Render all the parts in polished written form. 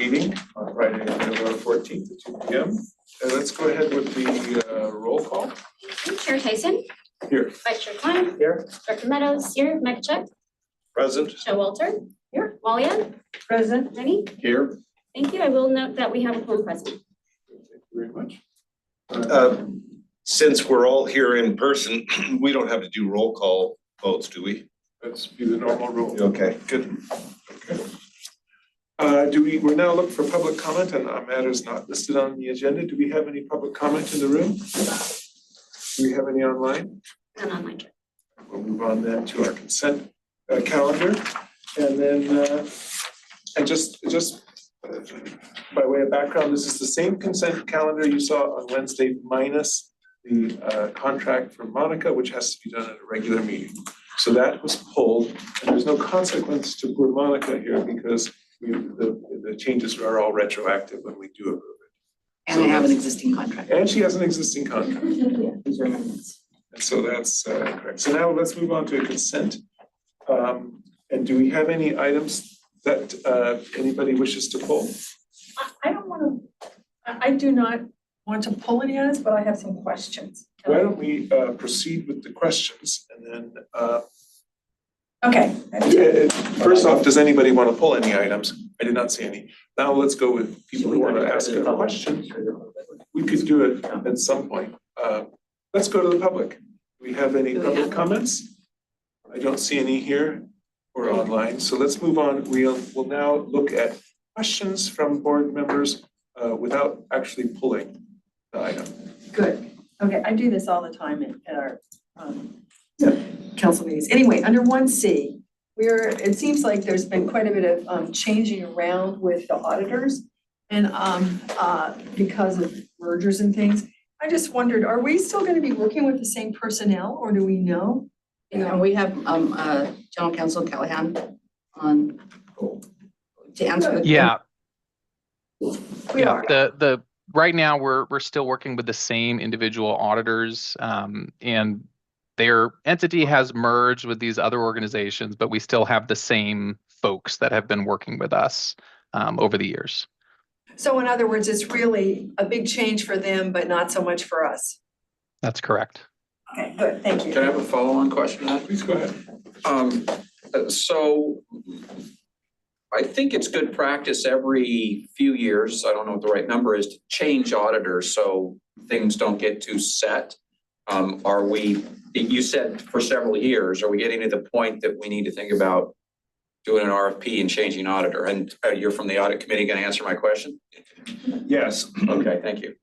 meeting on Friday, November 14th at 2 p.m. And let's go ahead with the roll call. Chair Tyson. Here. Vice Chair Klein. Here. Director Meadows. Here. Mekachuk. Present. Show Walter. Here. Walia. Present. Rennie. Here. Thank you. I will note that we have a quorum present. Thank you very much. Since we're all here in person, we don't have to do roll call votes, do we? Let's be the normal rule. Okay. Good. Okay. We're now looking for public comment on matters not listed on the agenda. Do we have any public comment in the room? Do we have any online? None online. We'll move on then to our consent calendar. And then, and just by way of background, this is the same consent calendar you saw on Wednesday minus the contract from Monica, which has to be done at a regular meeting. So that was pulled, and there's no consequence to poor Monica here because the changes are all retroactive when we do approve it. And I have an existing contract. And she has an existing contract. Yeah, these are amendments. And so that's correct. So now let's move on to consent. And do we have any items that anybody wishes to pull? I do not want to pull any items, but I have some questions. Why don't we proceed with the questions and then Okay. first off, does anybody want to pull any items? I did not see any. Now let's go with people who want to ask a question. We could do it at some point. Let's go to the public. Do we have any public comments? I don't see any here or online. So let's move on. We'll now look at questions from board members without actually pulling the item. Good. Okay, I do this all the time at our council meetings. Anyway, under 1C, it seems like there's been quite a bit of changing around with the auditors and because of mergers and things. I just wondered, are we still going to be working with the same personnel or do we know? Yeah, we have General Counsel Callahan on to answer the. Yeah, We are. the right now we're still working with the same individual auditors, and their entity has merged with these other organizations, but we still have the same folks that have been working with us over the years. So in other words, it's really a big change for them, but not so much for us. That's correct. Okay, good, thank you. Can I have a follow-on question? Please go ahead. So I think it's good practice every few years, I don't know what the right number is, to change auditors so things don't get too set. You said for several years, are we getting to the point that we need to think about doing an RFP and changing auditor? And you're from the audit committee, going to answer my question? Yes. Okay, thank you.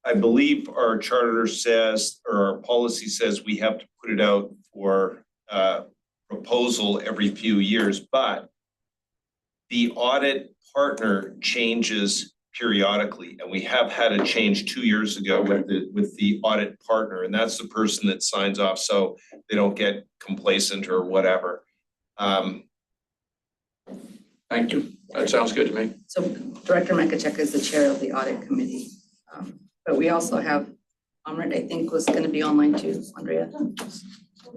I believe our charter says, or our policy says we have to put it out for proposal every few years, but the audit partner changes periodically, and we have had a change 2 years ago with the audit partner, and that's the person that signs off so they don't get complacent or whatever. Thank you. That sounds good to me. So Director Mekachuk is the chair of the audit committee. But we also have Amrit, I think, was going to be online too. Andrea,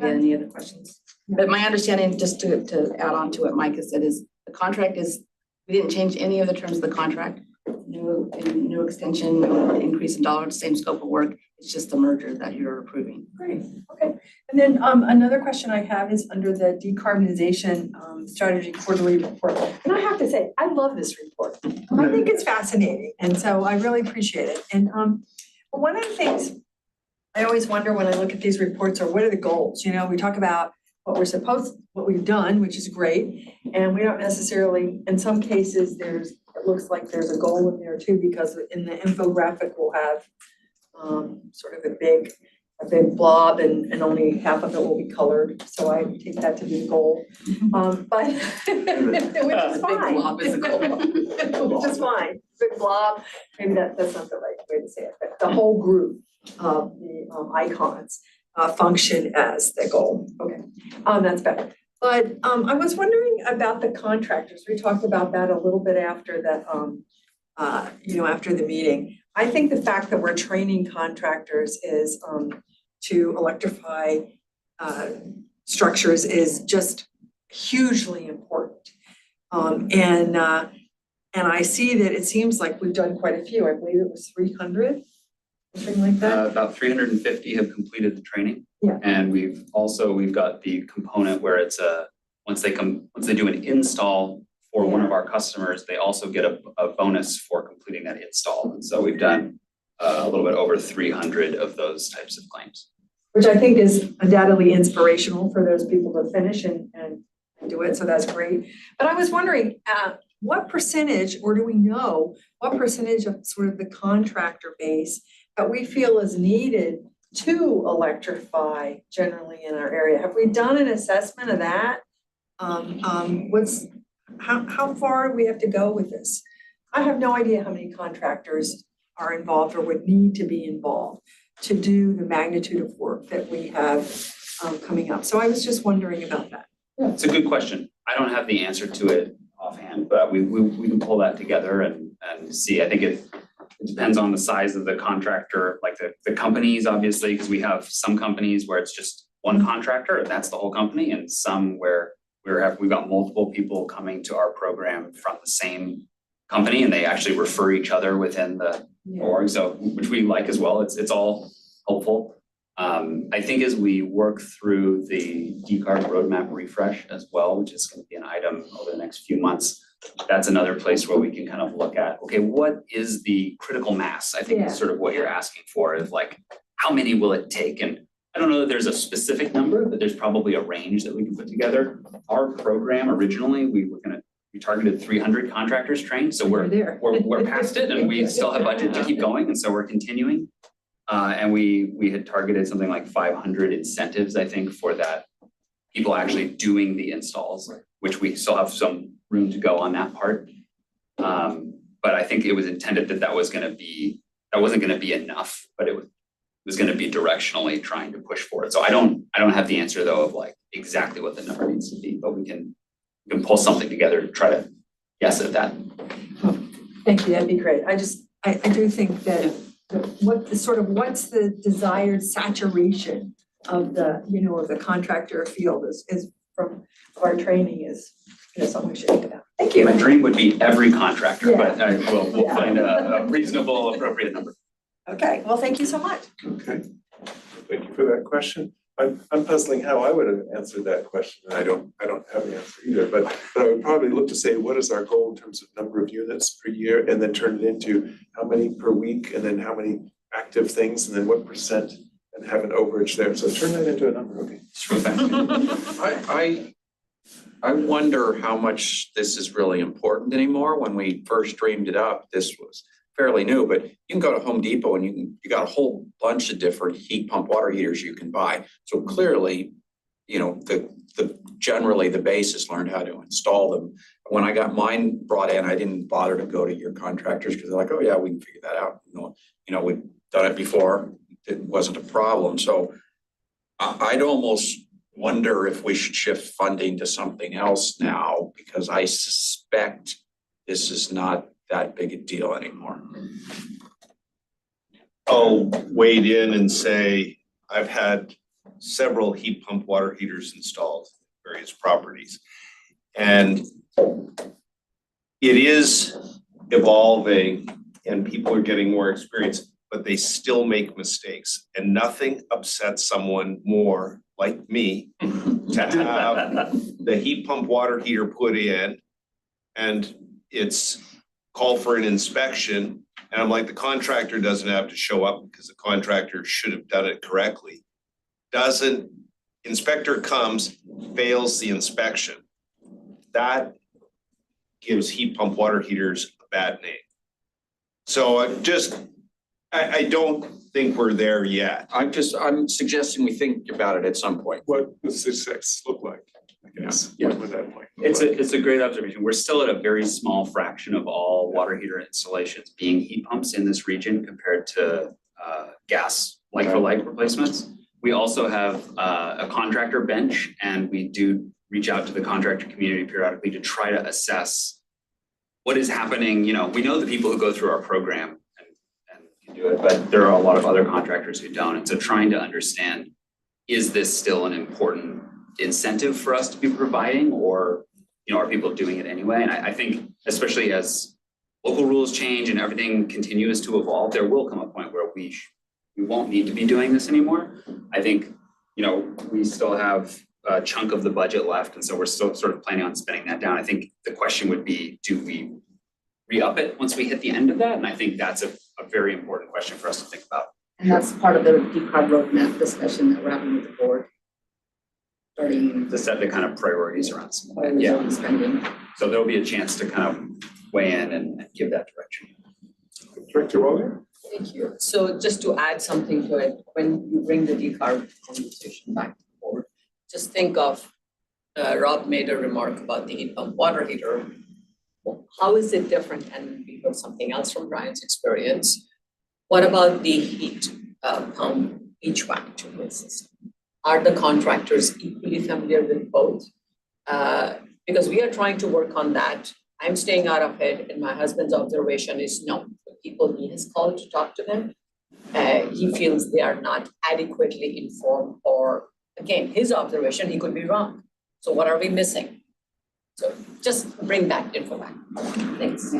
any other questions? But my understanding, just to add on to what Mike has said, is the contract is, we didn't change any of the terms of the contract. No extension, no increase in dollars, same scope of work. It's just the merger that you're approving. Great, okay. And then another question I have is under the decarbonization strategy quarterly report. And I have to say, I love this report. I think it's fascinating. And so I really appreciate it. And one of the things I always wonder when I look at these reports are what are the goals? You know, we talk about what we've done, which is great. And we don't necessarily, in some cases, it looks like there's a goal in there too, because in the infographic we'll have sort of a big blob and only half of it will be colored. So I take that to be the goal. But which is fine. Big blob is a goal. Which is fine. Big blob, maybe that's not the right way to say it, but the whole group of the icons function as the goal. Okay, that's better. But I was wondering about the contractors. We talked about that a little bit after that, after the meeting. I think the fact that we're training contractors is to electrify structures is just hugely important. And I see that it seems like we've done quite a few. I believe it was 300, something like that. About 350 have completed the training. Yeah. And we've got the component where it's once they do an install for one of our customers, they also get a bonus for completing that install. And so we've done a little bit over 300 of those types of claims. Which I think is undoubtedly inspirational for those people to finish and do it, so that's great. But I was wondering, what percentage, or do we know, what percentage of sort of the contractor base that we feel is needed to electrify generally in our area? Have we done an assessment of that? How far do we have to go with this? I have no idea how many contractors are involved or would need to be involved to do the magnitude of work that we have coming up. So I was just wondering about that. Yeah, it's a good question. I don't have the answer to it offhand, but we can pull that together and see. I think it depends on the size of the contractor, like the companies, obviously, because we have some companies where it's just one contractor and that's the whole company, and some where we've got multiple people coming to our program from the same company and they actually refer each other within the org, so which we like as well. It's all helpful. I think as we work through the decarb roadmap refresh as well, which is going to be an item over the next few months, that's another place where we can kind of look at, okay, what is the critical mass? I think is sort of what you're asking for, is like, how many will it take? And I don't know that there's a specific number, but there's probably a range that we can put together. Our program originally, we targeted 300 contractors trained, so we're past it, and we still have budget to keep going, and so we're continuing. And we had targeted something like 500 incentives, I think, for that, people actually doing the installs, which we still have some room to go on that part. But I think it was intended that wasn't gonna be enough, but it was gonna be directionally trying to push for it. So I don't have the answer though of like exactly what the number needs to be, but we can pull something together to try to guess at that. Thank you, that'd be great. I do think that what's the desired saturation of the contractor field is from our training is something we should think about. Thank you. My dream would be every contractor, but we'll Yeah. find a reasonable, appropriate number. Okay, well, thank you so much. Okay, thank you for that question. I'm puzzling how I would have answered that question, and I don't have an answer either, but I would probably look to say, what is our goal in terms of number of units per year, and then turn it into how many per week, and then how many active things, and then what percent, and have an overage there. So turn that into a number, okay? I wonder how much this is really important anymore. When we first dreamed it up, this was fairly new, but you can go to Home Depot and you got a whole bunch of different heat pump water heaters you can buy. So clearly, generally the base has learned how to install them. When I got mine brought in, I didn't bother to go to your contractors because they're like, oh yeah, we can figure that out. We've done it before. It wasn't a problem. So I'd almost wonder if we should shift funding to something else now, because I suspect this is not that big a deal anymore. I'll wade in and say, I've had several heat pump water heaters installed at various properties. And it is evolving and people are getting more experience, but they still make mistakes. And nothing upsets someone more, like me, to have the heat pump water heater put in and it's called for an inspection. And I'm like, the contractor doesn't have to show up because the contractor should have done it correctly. Inspector comes, fails the inspection. That gives heat pump water heaters a bad name. So I don't think we're there yet. I'm suggesting we think about it at some point. What does success look like, I guess? Yeah. What would that point look like? It's a great observation. We're still at a very small fraction of all water heater installations being heat pumps in this region compared to gas like-for-like replacements. We also have a contractor bench, and we do reach out to the contractor community periodically to try to assess what is happening. We know the people who go through our program and can do it, but there are a lot of other contractors who don't. And so trying to understand, is this still an important incentive for us to be providing, or are people doing it anyway? And I think especially as local rules change and everything continues to evolve, there will come a point where we won't need to be doing this anymore. I think, we still have a chunk of the budget left, and so we're still sort of planning on spending that down. I think the question would be, do we re-up it once we hit the end of that? And I think that's a very important question for us to think about. And that's part of the decarb roadmap discussion that we're having with the board. Starting To set the kind of priorities around some of that, yeah. spending. So there'll be a chance to kind of weigh in and give that direction. Director Waller? Thank you. So just to add something to it, when you bring the decarb conversation back to the board, just think of, Rob made a remark about the heat pump water heater. How is it different? And we heard something else from Brian's experience. What about the heat pump HVAC treatment system? Are the contractors equally familiar with both? Because we are trying to work on that. I'm staying out of it, and my husband's observation is no. The people he has called to talk to them, he feels they are not adequately informed, or again, his observation, he could be wrong. So what are we missing? So just bring that info back. Thanks.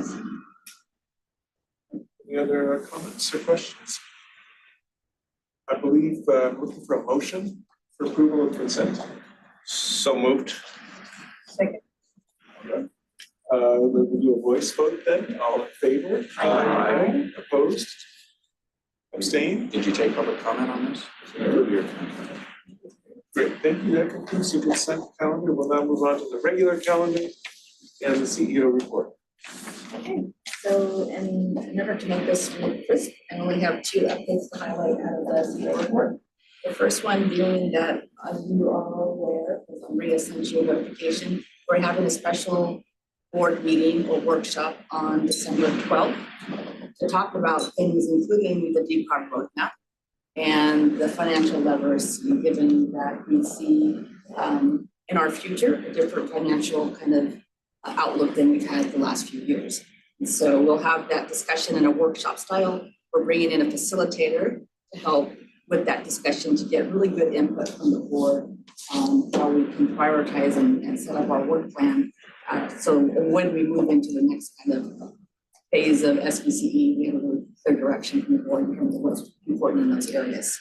Any other comments or questions? I believe I'm looking for a motion for approval of consent. So moved. We'll do a voice vote then. All in favor? Aye. Opposed? Abstained? Did you take public comment on this? Great, thank you. That concludes the consent calendar. We'll now move on to the regular calendar and the CEO report. Okay, so in order to make this really crisp, I only have two updates to highlight out of the CEO report. The first one being that, as you are aware, as Maria sent you a notification, we're having a special board meeting or workshop on December 12th to talk about things including the decarb roadmap and the financial levers, given that we see in our future a different financial kind of outlook than we've had the last few years. And so we'll have that discussion in a workshop style. We're bringing in a facilitator to help with that discussion to get really good input from the board on how we can prioritize and set up our work plan. So when we move into the next kind of phase of SVCE, we have a really clear direction from the board in terms of what's important in those areas.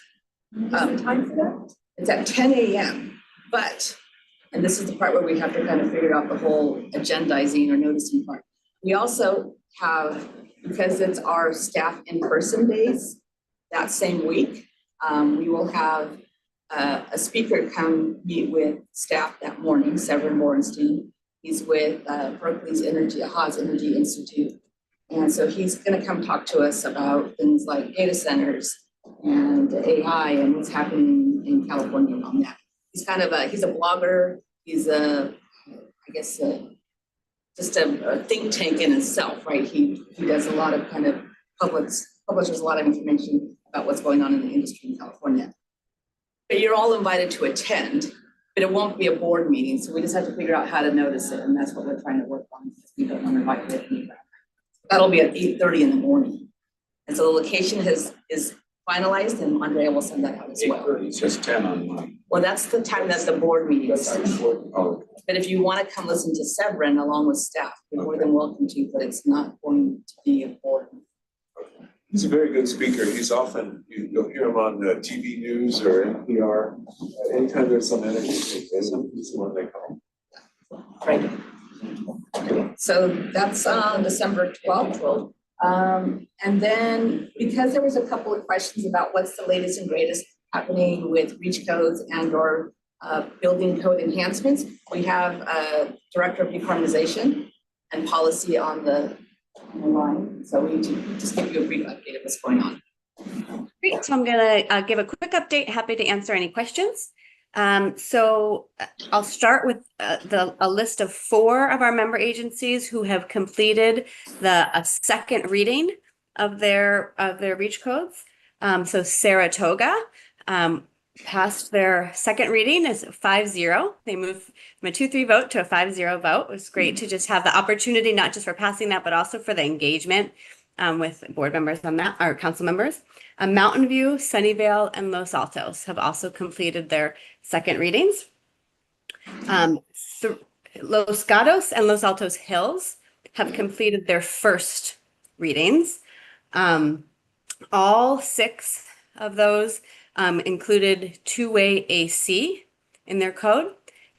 Time for that? It's at 10 a.m. But, and this is the part where we have to kind of figure out the whole agendizing or noticing part. We also have, because it's our staff in-person days, that same week, we will have a speaker come meet with staff that morning, Severin Borenstein. He's with Berkeley's Haas Energy Institute. And so he's gonna come talk to us about things like data centers and AI and what's happening in California on that. He's kind of he's a blogger. He's I guess, just a think tank in itself, right? He does a lot of kind of publishes a lot of information about what's going on in the industry in California. But you're all invited to attend, but it won't be a board meeting. So we just have to figure out how to notice it. And that's what we're trying to work on. We don't want to invite it. That'll be at 8:30 in the morning. And so the location is finalized, and Andrea will send that out as well. 8:30, it says 10 on mine. Well, that's the time that the board meeting starts. Oh, But if you want to come listen to Severin along with staff, you're more than welcome to, but it's not going to be a board. He's a very good speaker. He's often, you'll hear him on TV news or NPR. Anytime there's some energy, he's the one they call. Right. So that's on December 12th. And then because there was a couple of questions about what's the latest and greatest happening with reach codes and or building code enhancements, we have a director of decarbonization and policy on the line. So we just give you a brief update of what's going on. Great. So I'm going to give a quick update. Happy to answer any questions. So I'll start with a list of 4 of our member agencies who have completed a second reading of their REACH codes. So Saratoga passed their second reading as 5-0. They moved from a 2-3 vote to a 5-0 vote. It was great to just have the opportunity, not just for passing that, but also for the engagement with board members on that, or council members. Mountain View, Sunnyvale, and Los Altos have also completed their second readings. Los Gatos and Los Altos Hills have completed their first readings. All 6 of those included two-way AC in their code.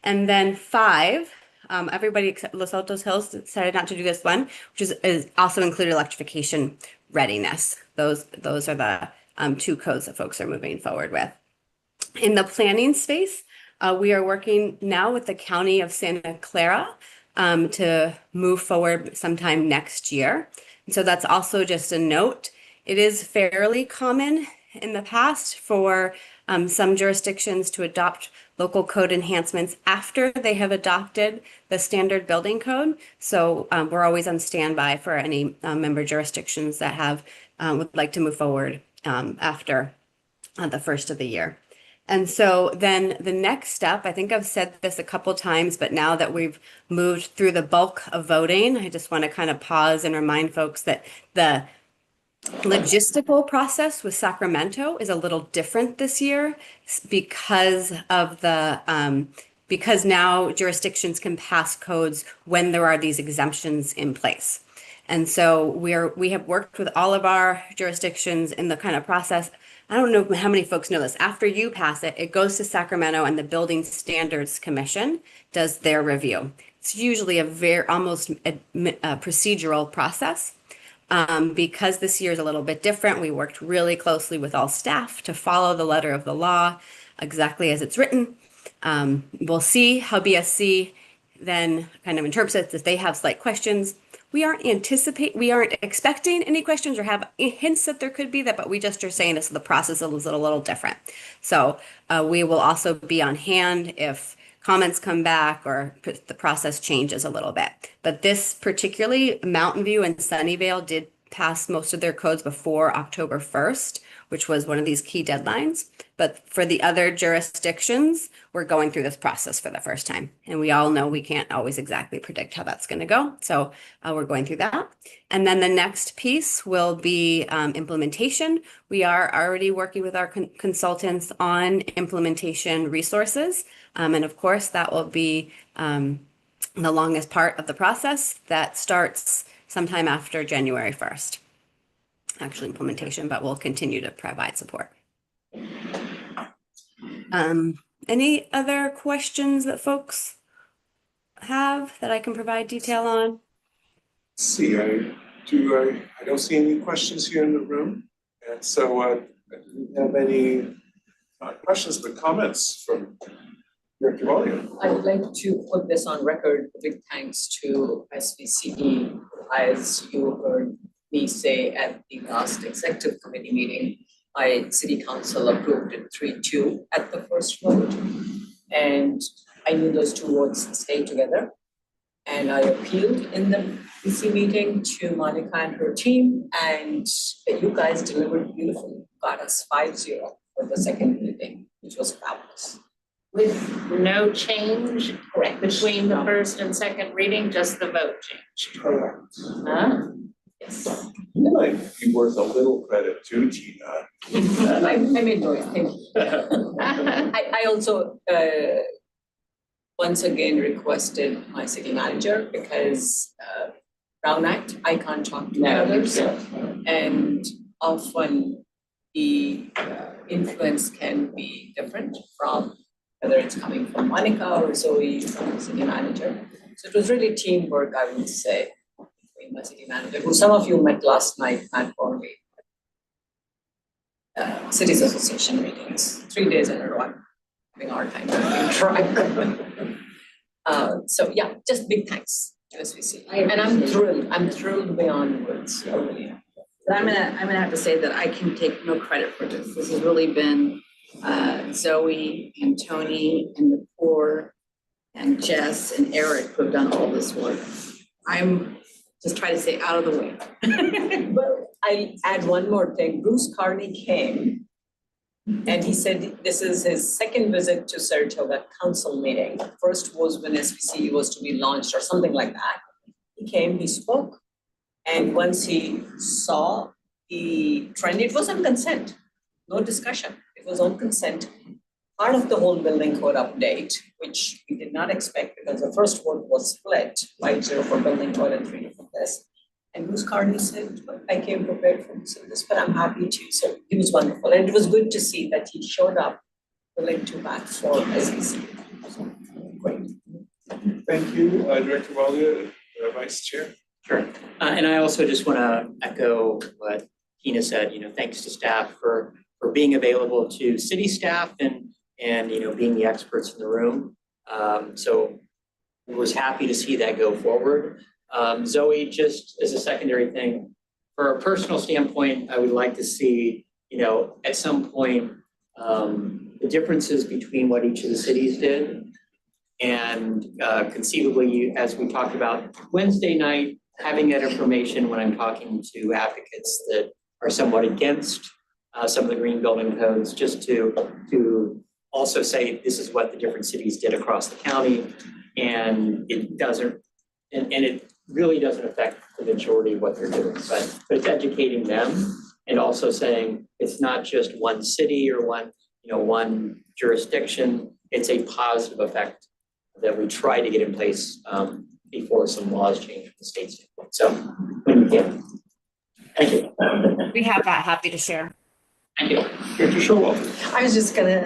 And then 5, everybody except Los Altos Hills decided not to do this one, which is also included electrification readiness. Those are the 2 codes that folks are moving forward with. In the planning space, we are working now with the County of Santa Clara to move forward sometime next year. And so that's also just a note. It is fairly common in the past for some jurisdictions to adopt local code enhancements after they have adopted the standard building code. So we're always on standby for any member jurisdictions that have would like to move forward after the first of the year. And so then the next step, I think I've said this a couple times, but now that we've moved through the bulk of voting, I just want to kind of pause and remind folks that the logistical process with Sacramento is a little different this year because of the because now jurisdictions can pass codes when there are these exemptions in place. And so we have worked with all of our jurisdictions in the kind of process. I don't know how many folks know this. After you pass it, it goes to Sacramento and the Building Standards Commission does their review. It's usually a almost procedural process. Because this year is a little bit different, we worked really closely with all staff to follow the letter of the law exactly as it's written. We'll see how BSC then kind of interprets it. If they have slight questions, we aren't expecting any questions or have hints that there could be that, but we just are saying this, the process is a little different. So we will also be on hand if comments come back or the process changes a little bit. But this particularly, Mountain View and Sunnyvale did pass most of their codes before October 1st, which was one of these key deadlines. But for the other jurisdictions, we're going through this process for the first time. And we all know we can't always exactly predict how that's going to go. So we're going through that. And then the next piece will be implementation. We are already working with our consultants on implementation resources. And of course, that will be the longest part of the process that starts sometime after January 1st. Actual implementation, but we'll continue to provide support. Any other questions that folks have that I can provide detail on? Let's see, I don't see any questions here in the room. And so I didn't have any questions, but comments from Director Wallian. I would like to put this on record, big thanks to SVCE. As you heard me say at the last executive committee meeting, City Council approved it 3-2 at the first vote. And I knew those 2 votes stayed together. And I appealed in the PC meeting to Monica and her team, and you guys delivered beautifully, got us 5-0 for the second meeting, which was fabulous. With no change Correct. between the first and second reading, just the vote changed. Correct. Huh? Yes. Might be worth a little credit too, Tina. I enjoy it, thank you. I also once again requested my city manager because Brown Act, I can't talk to others. And often the influence can be different from whether it's coming from Monica or Zoe from the city manager. So it was really teamwork, I would say, between my city manager, who some of you met last night, Matt Gormley. Cities Association meetings, 3 days in a row, having a hard time keeping track. So yeah, just big thanks to SVC. And I'm thrilled beyond words, I really am. But I'm gonna have to say that I can take no credit for this. This has really been Zoe and Tony and the poor and Jess and Eric who have done all this work. I'm just trying to stay out of the way. Well, I'll add one more thing. Bruce Carney came and he said this is his second visit to Saratoga council meeting. First was when SVCE was to be launched or something like that. He came, he spoke, and once he saw the trend, it was on consent, no discussion. It was on consent part of the whole building code update, which we did not expect because the first vote was split, 5-0 for building code and 3 for this. And whose card is it? I came prepared for this, but I'm happy to. So he was wonderful. And it was good to see that he showed up willing to back for SVCE. So, great. Thank you, Director Walia, Vice Chair. Sure. And I also just want to echo what Tina said, thanks to staff for being available to city staff and being the experts in the room. So I was happy to see that go forward. Zoe, just as a secondary thing, for a personal standpoint, I would like to see, at some point, the differences between what each of the cities did. And conceivably, as we talked about Wednesday night, having that information when I'm talking to advocates that are somewhat against some of the green building codes, just to also say this is what the different cities did across the county. And it doesn't, and it really doesn't affect the majority of what they're doing, but it's educating them and also saying it's not just one city or one jurisdiction. It's a positive effect that we try to get in place before some laws change from the state standpoint. So when we can. Thank you. We have that, happy to share. Thank you. Director Showalter. I was just gonna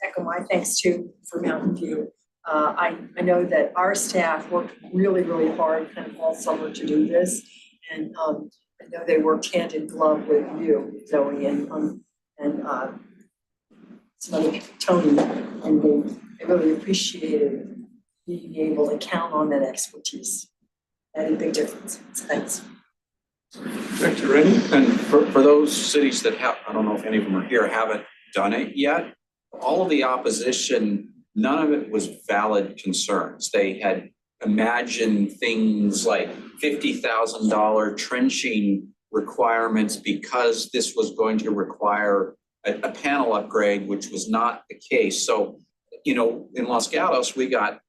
echo my thanks too for Mountain View. I know that our staff worked really, really hard kind of all summer to do this. And I know they worked hand in glove with you, Zoe, and some other people, Tony, and they really appreciated being able to count on that expertise. That made a big difference. So thanks. Director Rennie. And for those cities that have, I don't know if any of them are here, haven't done it yet, all of the opposition, none of it was valid concerns. They had imagined things like $50,000 trenching requirements because this was going to require a panel upgrade, which was not the case. So, in Los Gatos, we got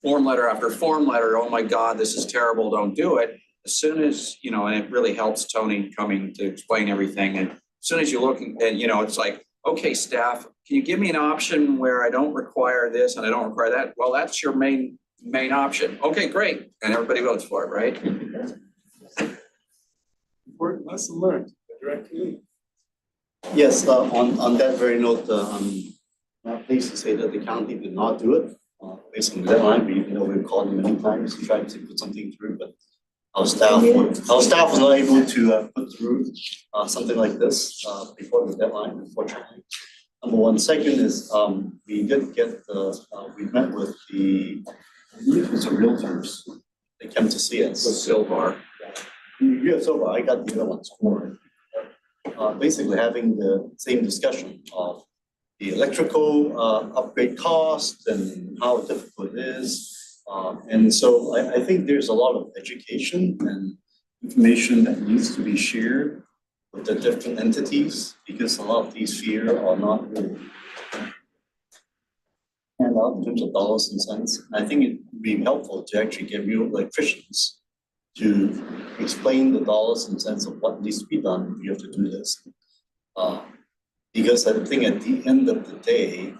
form letter after form letter, oh my God, this is terrible, don't do it. As soon as, and it really helps Tony coming to explain everything. And as soon as you look and, it's like, okay, staff, can you give me an option where I don't require this and I don't require that? Well, that's your main option. Okay, great. And everybody votes for it, right? Important lesson learned. Director Lee. Yes, on that very note, I'm pleased to say that the county did not do it based on the deadline. We've called them many times to try to put something through, but our staff was not able to put through something like this before the deadline, unfortunately. Number one. Second is we did get we met with the realtors. They came to see us. Silvar. Yeah, so I got the other ones for basically having the same discussion of the electrical upgrade cost and how difficult it is. And so I think there's a lot of education and information that needs to be shared with the different entities, because a lot of these fears are not really hand out in terms of dollars and cents. And I think it would be helpful to actually get real electricians to explain the dollars and cents of what needs to be done if you have to do this. Because I think at the end of the day,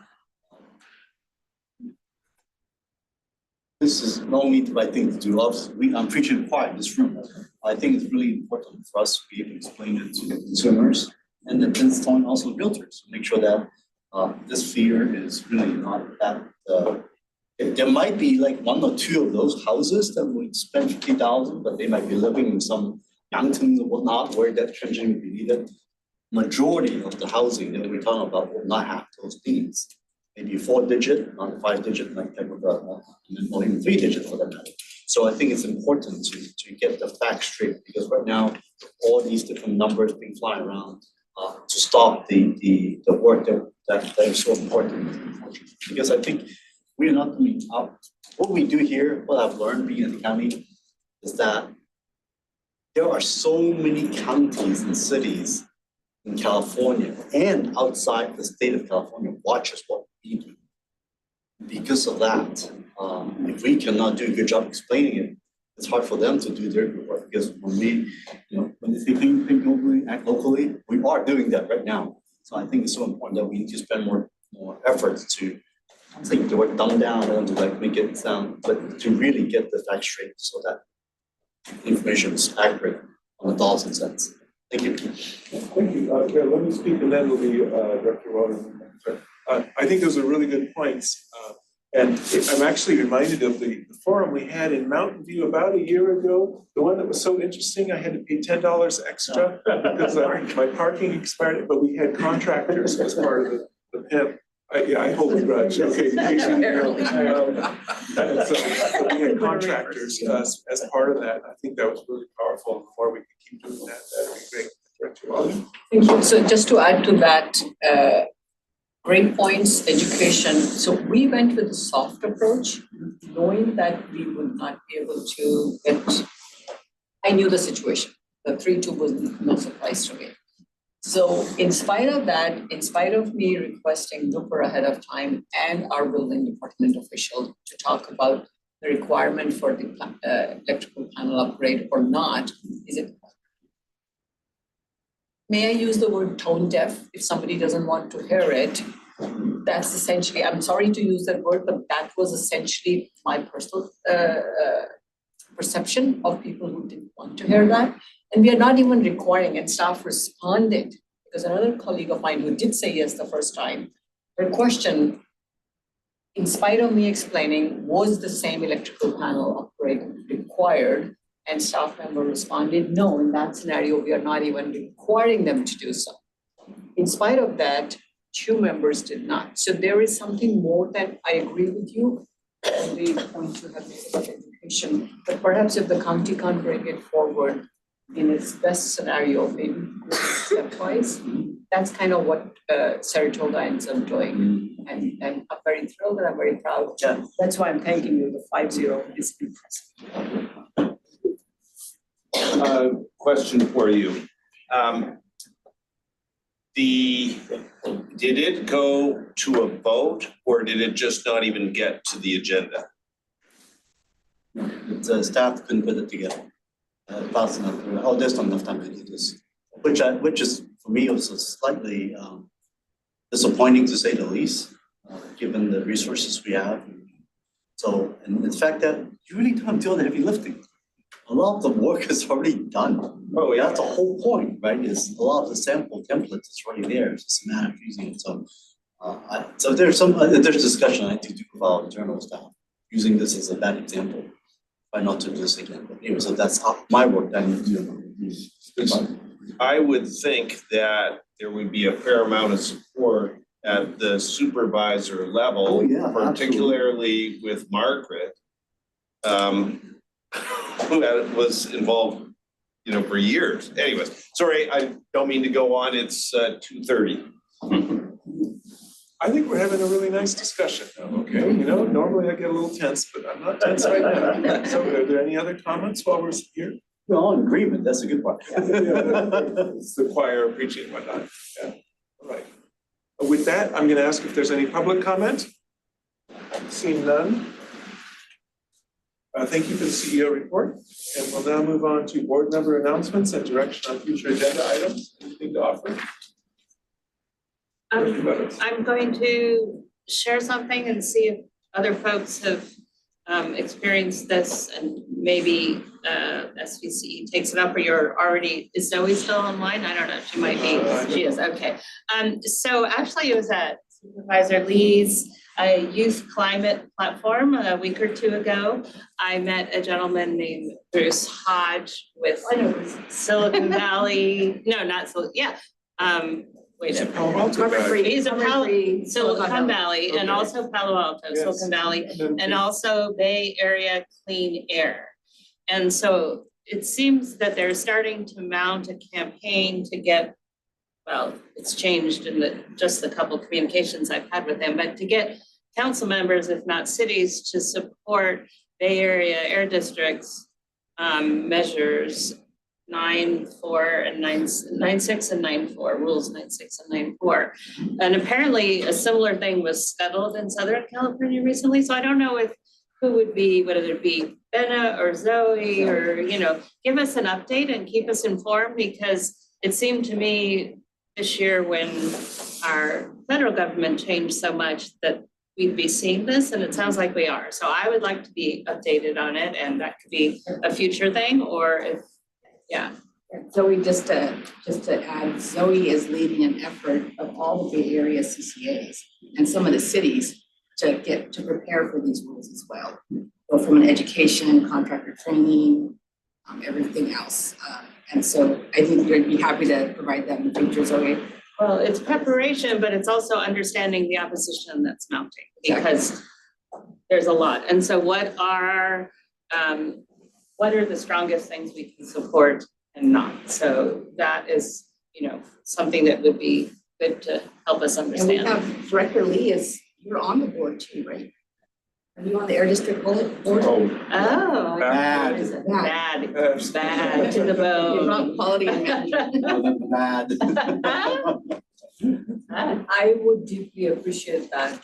this is no need, I think, to do. Obviously, I'm preaching quiet in this room. I think it's really important for us to be able to explain it to the consumers and at this point also realtors, to make sure that this fear is really not that. There might be like one or two of those houses that would spend $50,000, but they might be living in some mountains or whatnot where that trenching would be needed. Majority of the housing that we're talking about will not have those needs. Maybe 4-digit, not 5-digit, like type of, or even 3-digit for that matter. So I think it's important to get the facts straight, because right now, all these different numbers being flying around to stop the work that is so important. Because I think we're not doing what we do here, what I've learned being in the county, is that there are so many counties and cities in California and outside the state of California watches what we do. Because of that, if we cannot do a good job explaining it, it's hard for them to do their good work. Because when when they think globally, act locally, we are doing that right now. So I think it's so important that we need to spend more more effort to, I think the word dumb down, I don't want to like make it sound, but to really get the facts straight so that information is accurate on the dollars and cents. Thank you. Thank you. Yeah, let me speak and then it'll be Director Walden. I think those are really good points. And I'm actually reminded of the forum we had in Mountain View about a year ago. The one that was so interesting, I had to pay $10 extra because my parking expired, but we had contractors as part of the PIM. I hold a grudge, okay. In case you didn't know. And so we had contractors as part of that. I think that was really powerful. The more we can keep doing that, that'd be great. Director Walden. Thank you. So just to add to that, great points, education. So we went with a soft approach, knowing that we would not be able to get, I knew the situation. The 3-2 was no surprise to me. So in spite of that, in spite of me requesting Nupur ahead of time and our building department official to talk about the requirement for the electrical panel upgrade or not, is it, may I use the word tone deaf if somebody doesn't want to hear it? That's essentially, I'm sorry to use that word, but that was essentially my personal perception of people who didn't want to hear that. And we are not even requiring, and staff responded, because another colleague of mine who did say yes the first time, her question, in spite of me explaining, was the same electrical panel upgrade required? And staff member responded, no, in that scenario, we are not even requiring them to do so. In spite of that, 2 members did not. So there is something more that I agree with you, and we point to have made about education, but perhaps if the county can't bring it forward in its best scenario, maybe stepwise, that's kind of what Saratoga ends up doing. And I'm very thrilled and I'm very proud. Yeah, that's why I'm thanking you. The 5-0 is impressive. Question for you. Did it go to a vote or did it just not even get to the agenda? The staff couldn't put it together fast enough. Oh, there's not enough time to do this, which is for me also slightly disappointing to say the least, given the resources we have. So, and the fact that you really don't do the heavy lifting. A lot of the work is already done. Oh, yeah, that's the whole point, right? Is a lot of the sample templates is already there. It's just a matter of using it. So, so there's there's discussion I think to do with our internal staff using this as a bad example. Try not to do this again. But anyway, so that's my work that I need to do. I would think that there would be a fair amount of support at the supervisor level, Oh, yeah, particularly with Margaret, who was involved, for years. Anyways, sorry, I don't mean to go on. It's 2:30. I think we're having a really nice discussion now, okay? Normally I get a little tense, but I'm not tense right now. So are there any other comments while we're here? We're all in agreement. That's a good part. It's the choir preaching and whatnot. Yeah, all right. With that, I'm gonna ask if there's any public comment. Seeing none. Thank you for the CEO report. And we'll now move on to board member announcements and direction on future agenda items. Anything to offer? I'm going to share something and see if other folks have experienced this and maybe SVCE takes it up, or you're already, is Zoe still online? I don't know, she might be, she is, okay. So actually it was at Supervisor Lee's youth climate platform a week or two ago. I met a gentleman named Bruce Hodge with Silicon Valley, no, not Silicon, yeah. He's a Silicon Valley and also Palo Alto, Silicon Valley, and also Bay Area Clean Air. And so it seems that they're starting to mount a campaign to get, well, it's changed in just the couple of communications I've had with them, but to get council members, if not cities, to support Bay Area air districts measures 9.4 and 9.6 and 9.4, rules 9.6 and 9.4. And apparently a similar thing was scuttled in Southern California recently. So I don't know if who would be, whether it be Benna or Zoe or, give us an update and keep us informed, because it seemed to me this year when our federal government changed so much that we'd be seeing this, and it sounds like we are. So I would like to be updated on it, and that could be a future thing, or if, yeah. Zoe, just to add, Zoe is leading an effort of all the Bay Area CCAs and some of the cities to prepare for these rules as well. So from an education, contractor training, everything else. And so I think you'd be happy to provide that in the future, Zoe. Well, it's preparation, but it's also understanding the opposition that's mounting, because there's a lot. And so what are the strongest things we can support and not? So that is, something that would be good to help us And we understand. have Director Lee you're on the board too, right? Are you on the Air District board? Oh. Bad. What is it? Bad. Bad to the You're bone. not quality management. Bad. I would deeply appreciate that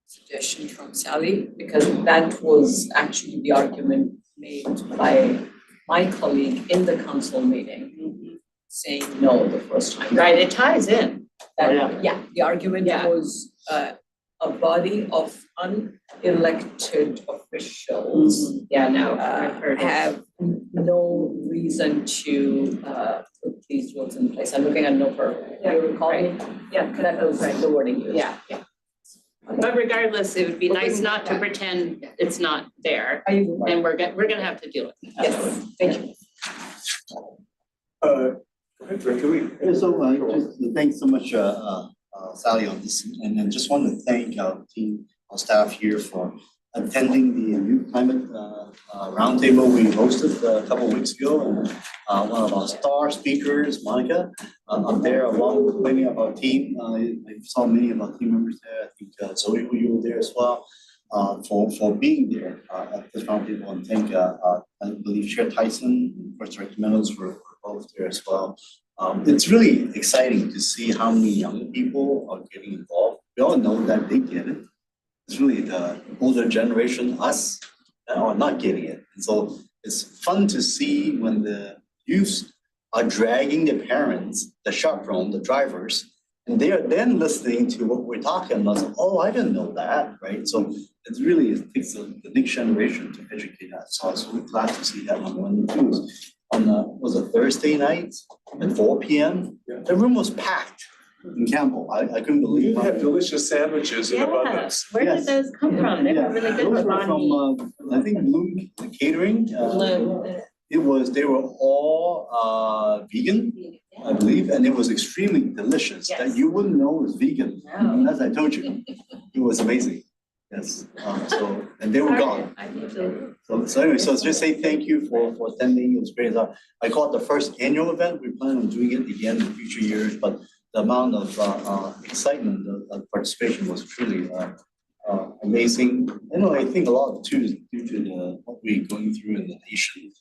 suggestion from Sally, because that was actually the argument made by my colleague in the council meeting, saying no the first time. Right, it ties in. Yeah, the argument Yeah. was a body of unelected officials Yeah, no, I've heard it. have no reason to put these rules in place. I'm looking at Noper. Yeah, You recall me? Yeah, That was the wording used. Yeah. But regardless, it would be We're nice bringing not to that. pretend it's not there, Are you? and we're gonna have to deal with it. Yes, thank you. Go ahead, Director Lee. Yeah, so just thanks so much, Sally, on this, and then just want to thank our team, our staff here for attending the youth climate roundtable we hosted a couple of weeks ago, and one of our star speakers, Monica, up there along with many of our team. I saw many of our team members there. I think Zoe, you were there as well, for being there at this roundtable, and thank I believe Chair Tyson and First Director Meadows were both there as well. It's really exciting to see how many young people are getting involved. We all know that they get it. It's really the older generation, us, that are not getting it. And so it's fun to see when the youth are dragging their parents, the chaperone, the drivers, and they are then listening to what we're talking about. So, oh, I didn't know that, right? So it takes the next generation to educate us. So I was really glad to see that on one of the news. On was a Thursday night at 4 p.m. The room was packed in Campbell. I couldn't believe You it. have delicious sandwiches in Yeah, abundance. where did Yes. those come from? They were really good. Those were Ronnie. from, I think Bloom Catering. Blue. They were all vegan, I believe, and it was extremely delicious that Yes. you wouldn't know it was vegan. No. As I told you, it was amazing. Yes, and they were gone. I need to. So anyway, so just say thank you for attending. It was great. I call it the first annual event. We plan on doing it again in future years, but the amount of excitement, the participation was truly amazing. I think a lot of too is due to what we're going through in the nation.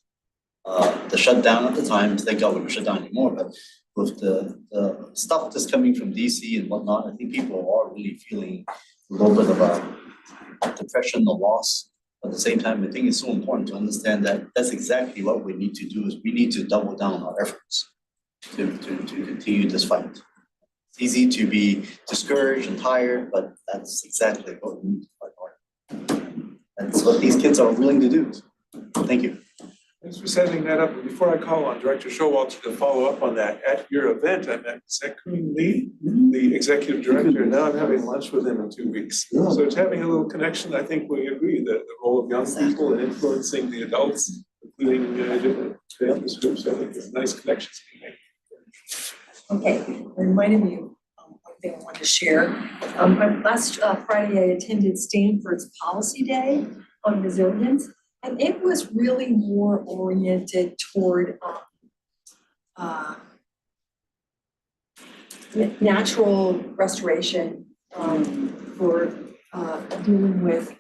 The shutdown at the time, thank God we were shut down anymore, but with the stuff that's coming from DC and whatnot, I think people are really feeling a little bit of a depression or loss. At the same time, I think it's so important to understand that that's exactly what we need to do, is we need to double down our efforts to continue this fight. It's easy to be discouraged and tired, but that's exactly what we need to fight hard. That's what these kids are willing to do. Thank you. Thanks for setting that up. Before I call on Director Showalter to follow up on that, at your event, I met Zachary Lee, the executive director, and now I'm having lunch with him in 2 weeks. So it's having a little connection. I think we agree that the role of young people in influencing the adults, including different family groups, I think there's nice connections being made. Okay, reminded me of one thing I wanted to share. Last Friday, I attended Stanford's Policy Day on Resilience, and it was really more oriented toward natural restoration for dealing with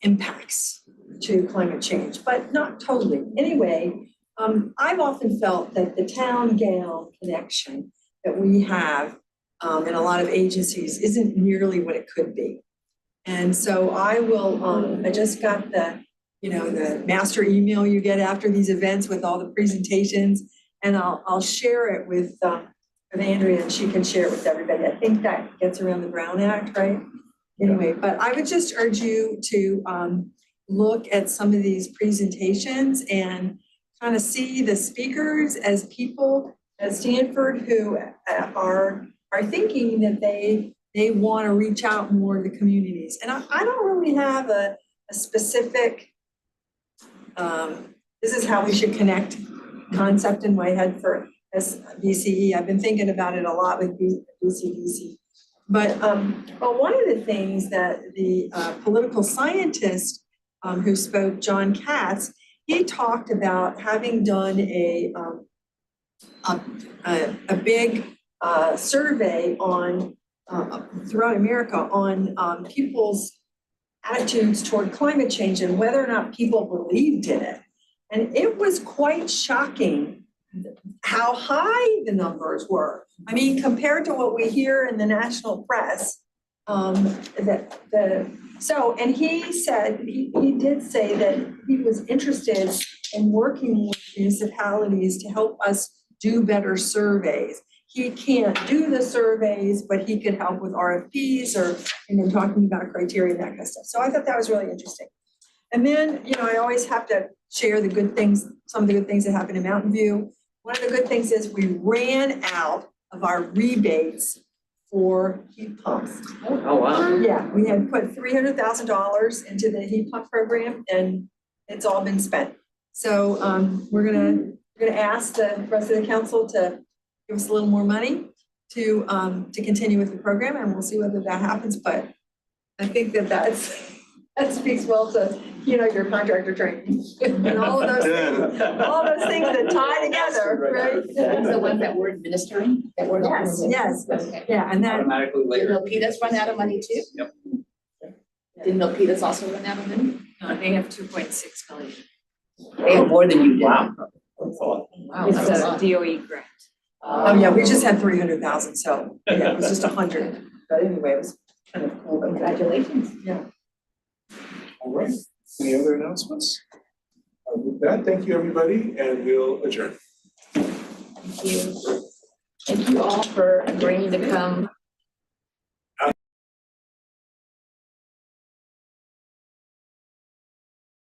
impacts to climate change, but not totally. Anyway, I've often felt that the town gown connection that we have in a lot of agencies isn't nearly what it could be. And so I just got the master email you get after these events with all the presentations, and I'll share it with with Andrea and she can share it with everybody. I think that gets around the Brown Act, right? Anyway, but I would just urge you to look at some of these presentations and kind of see the speakers as people at Stanford who are thinking that they want to reach out more to the communities. And I don't really have a specific, this is how we should connect concept in my head for SVCE. I've been thinking about it a lot with BCDC. But one of the things that the political scientist who spoke, John Katz, he talked about having done a big survey on throughout America on people's attitudes toward climate change and whether or not people believed in it. And it was quite shocking how high the numbers were. I mean, compared to what we hear in the national press, and he said, he did say that he was interested in working with municipalities to help us do better surveys. He can't do the surveys, but he could help with RFPs or, talking about criteria and that kind of stuff. So I thought that was really interesting. And then, I always have to share the good things, some of the good things that happened in Mountain View. One of the good things is we ran out of our rebates for heat pumps. Oh, wow. Yeah, we had put $300,000 into the heat pump program and it's all been spent. So we're gonna ask the rest of the council to give us a little more money to continue with the program, and we'll see whether that happens. But I think that speaks well to your contractor training and all of those things that tie together, right? The ones that we're administering, that we're. Yes, Okay. yeah, and that. Automatically Did later. Milpitas run out of money too? Yep. Did Milpitas also run out of money? No, they have 2.6 million. They have more than you did. Wow. Wow, It's that's a a lot. DOE grant. Oh, yeah, we just had 300,000, so yeah, it was just 100. But anyway, it was kind of cool. Congratulations. Yeah. All right, any other announcements? With that, thank you, everybody, and we'll adjourn. Thank you. Thank you all for agreeing to come